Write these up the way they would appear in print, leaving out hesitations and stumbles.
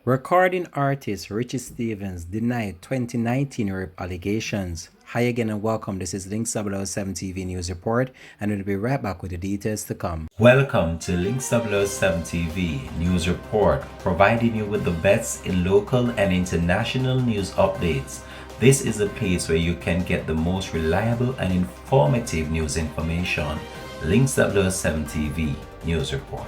Recording artist Richie denied 2019 rape allegations. Hi again and welcome. This is Link 007 TV News Report, and we'll be right back with the details to come. Welcome to Link 007 TV News Report, providing you with the best in local and international news updates. This is a place where you can get the most reliable and informative news information. Link 007 TV News Report.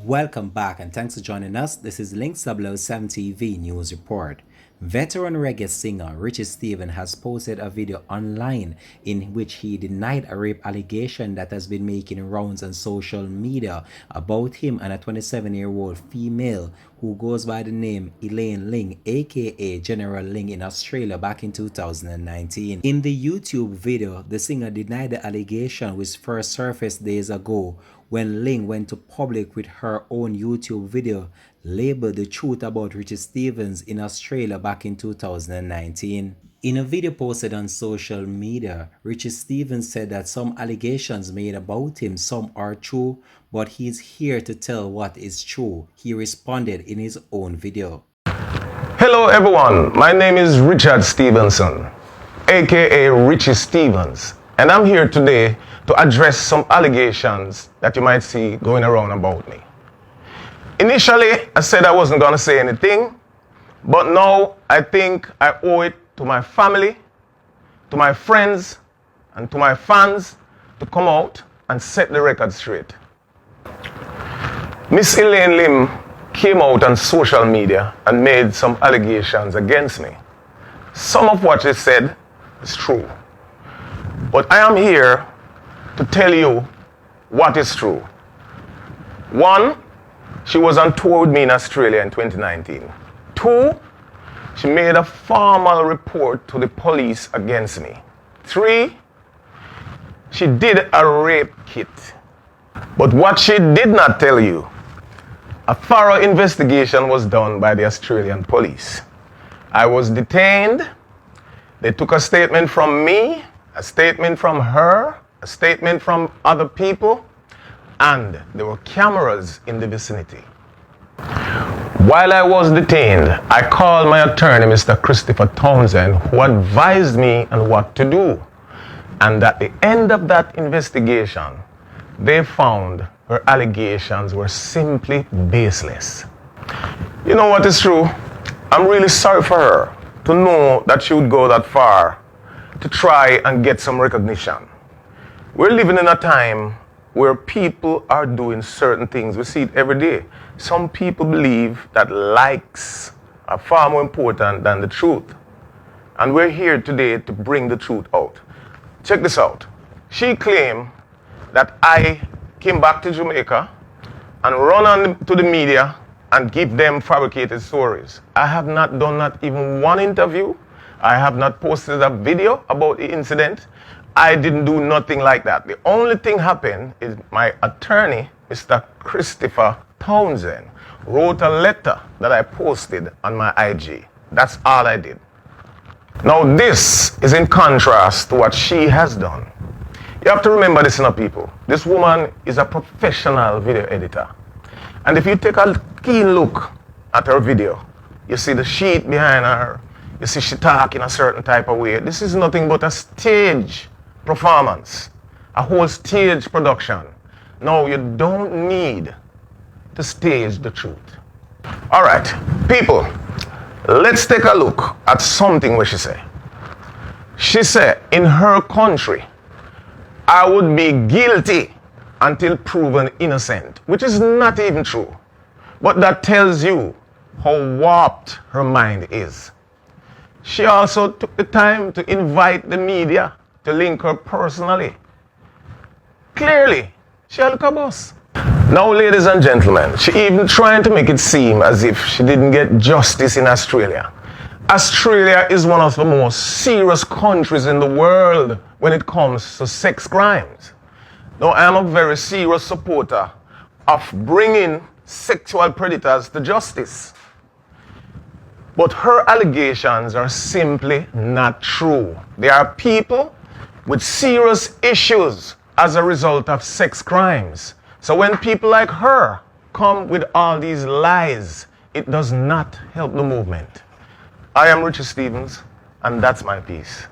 Welcome back and thanks for joining us. This is Link 007 TV News Report. Veteran reggae singer Richie has posted a video online in which he denied a rape allegation that has been making rounds on social media about him and a 27-year-old female who goes by the name Elaine Ling, aka General Ling, in Australia back in 2019. In the YouTube video, the singer denied the allegation, which first surfaced days ago when Ling went to public with her own YouTube video labeled The Truth About Richie in Australia back in 2019. In a video posted on social media, Richie said that some allegations made about him, some are true, but he's here to tell what is true. He responded in his own video. Hello everyone, my name is Richard Stevenson, aka Richie Stevens, and I'm here today to address some allegations that you might see going around about me. Initially, I said I wasn't going to say anything, but now I think I owe it to my family, to my friends, and to my fans to come out and set the record straight. Miss Elaine Lim came out on social media and made some allegations against me. Some of what she said is true, but I am here to tell you what is true. One, she was on tour with me in Australia in 2019. Two, she made a formal report to the police against me. Three, she did a rape kit. But what she did not tell you, a thorough investigation was done by the Australian police. I was detained. They took a statement from me, a statement from her, a statement from other people, and there were cameras in the vicinity. While I was detained, I called my attorney, Mr. Christopher Townsend, who advised me on what to do. And at the end of that investigation, they found her allegations were simply baseless. You know what is true? I'm really sorry for her to know that she would go that far to try and get some recognition. We're living in a time where people are doing certain things. We see it every day. Some people believe that likes are far more important than the truth. And we're here today to bring the truth out. Check this out. She claimed that I came back to Jamaica and run on to the media and give them fabricated stories. I have not done not even one interview. I have not posted a video about the incident. I didn't do nothing like that. The only thing happened is my attorney, Mr. Christopher Townsend, wrote a letter that I posted on my IG. That's all I did. Now this is in contrast to what she has done. You have to remember this, people. This woman is a professional video editor. And if you take a keen look at her video, you see the sheet behind her, you see she talk in a certain type of way. This is nothing but a stage performance, a whole stage production. No, you don't need to stage the truth. All right, people, let's take a look at something where she said. She said, in her country, I would be guilty until proven innocent, which is not even true. But that tells you how warped her mind is. She also took the time to invite the media to link her personally. Clearly, she had a boss. Now, ladies and gentlemen, she even trying to make it seem as if she didn't get justice in Australia. Australia is one of the most serious countries in the world when it comes to sex crimes. Now, I am a very serious supporter of bringing sexual predators to justice. But her allegations are simply not true. There are people with serious issues as a result of sex crimes. So when people like her come with all these lies. It does not help the movement. I am Richie Stevens, and that's my piece.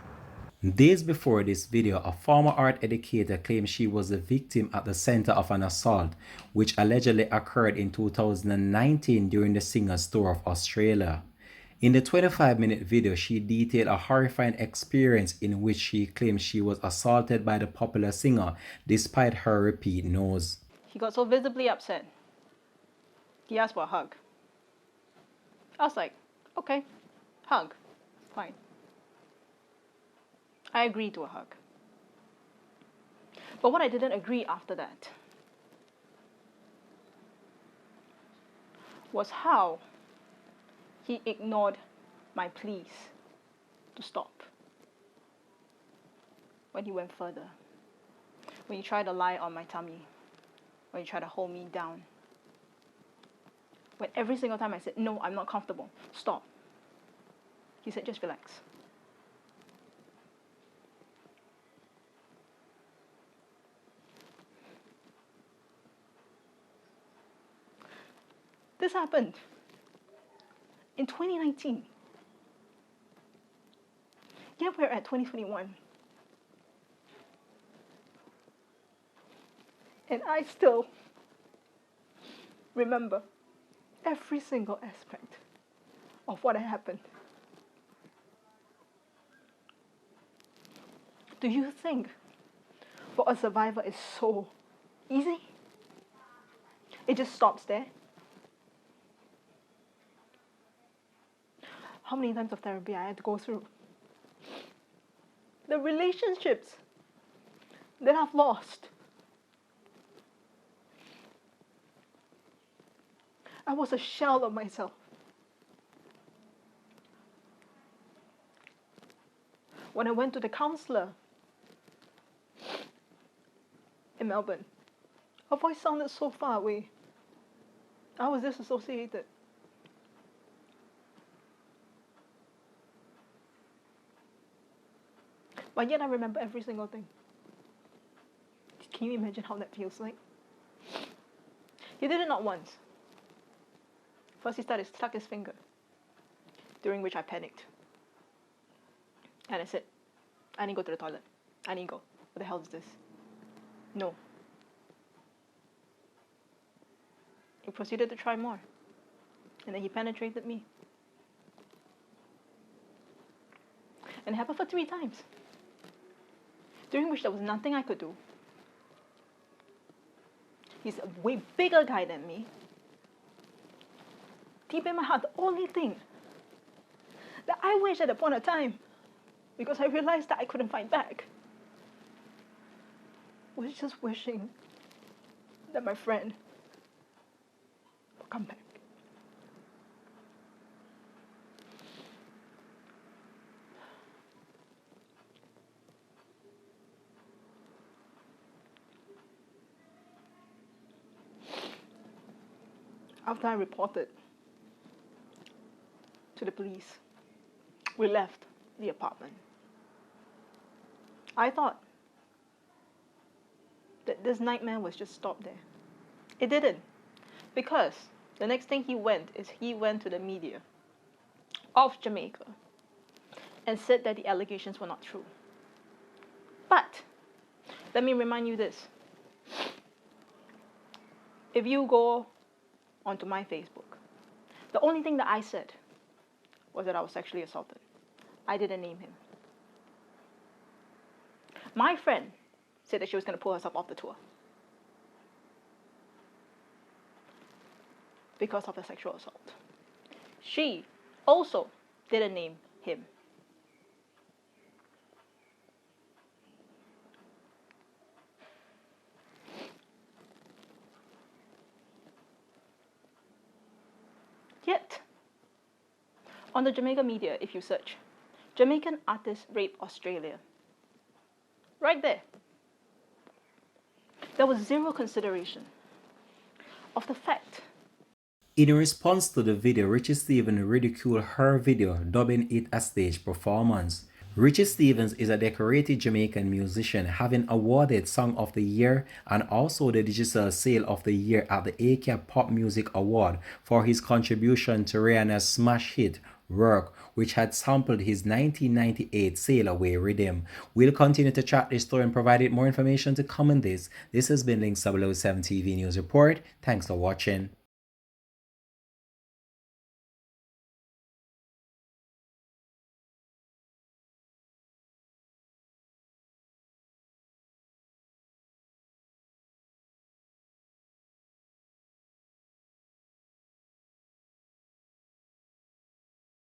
Days before this video, a former art educator claimed she was a victim at the center of an assault, which allegedly occurred in 2019 during the singer's tour of Australia. In the 25-minute video, she detailed a horrifying experience in which she claimed she was assaulted by the popular singer despite her repeat no's. He got so visibly upset. He asked for a hug. I was like, okay, hug, fine. I agreed to a hug. But what I didn't agree after that was how he ignored my pleas to stop. When he went further, when he tried to lie on my tummy, when he tried to hold me down, when every single time I said, no, I'm not comfortable, stop, he said, just relax. This happened in 2019. Yet we're at 2021. And I still remember every single aspect of what had happened. Do you think for a survivor is so easy? It just stops there? How many times of therapy I had to go through? The relationships that I've lost. I was a shell of myself. When I went to the counselor in Melbourne, her voice sounded so far away. I was disassociated. But yet I remember every single thing. Can you imagine how that feels like? He did it not once. First he started stuck his finger, during which I panicked. And I said, I need to go to the toilet. I need to go. What the hell is this? No. He proceeded to try more. And then he penetrated me. And it happened for 3 times. During which there was nothing I could do. He's a way bigger guy than me. Deep in my heart, the only thing that I wish at a point of time, because I realized that I couldn't fight back, was just wishing that my friend would come back. After I reported to the police, we left the apartment. I thought that this nightmare was just stopped there. It didn't, because the next thing he went to the media of Jamaica and said that the allegations were not true. But let me remind you this. If you go onto my Facebook, the only thing that I said was that I was sexually assaulted. I didn't name him. My friend said that she was going to pull herself off the tour because of the sexual assault. She also didn't name him. Yet, on the Jamaica media, if you search, Jamaican artist rape Australia, right there was zero consideration of the fact. In response to the video, Richie Stevens ridiculed her video, dubbing it a stage performance. Richie Stevens is a decorated Jamaican musician, having awarded Song of the Year and also the Digital Sale of the Year at the ACAB Pop Music Award for his contribution to Rihanna's smash hit Work, which had sampled his 1998 Sail Away rhythm. We'll continue to track this story and provide more information to come on this. This has been Links 007 TV News Report. Thanks for watching.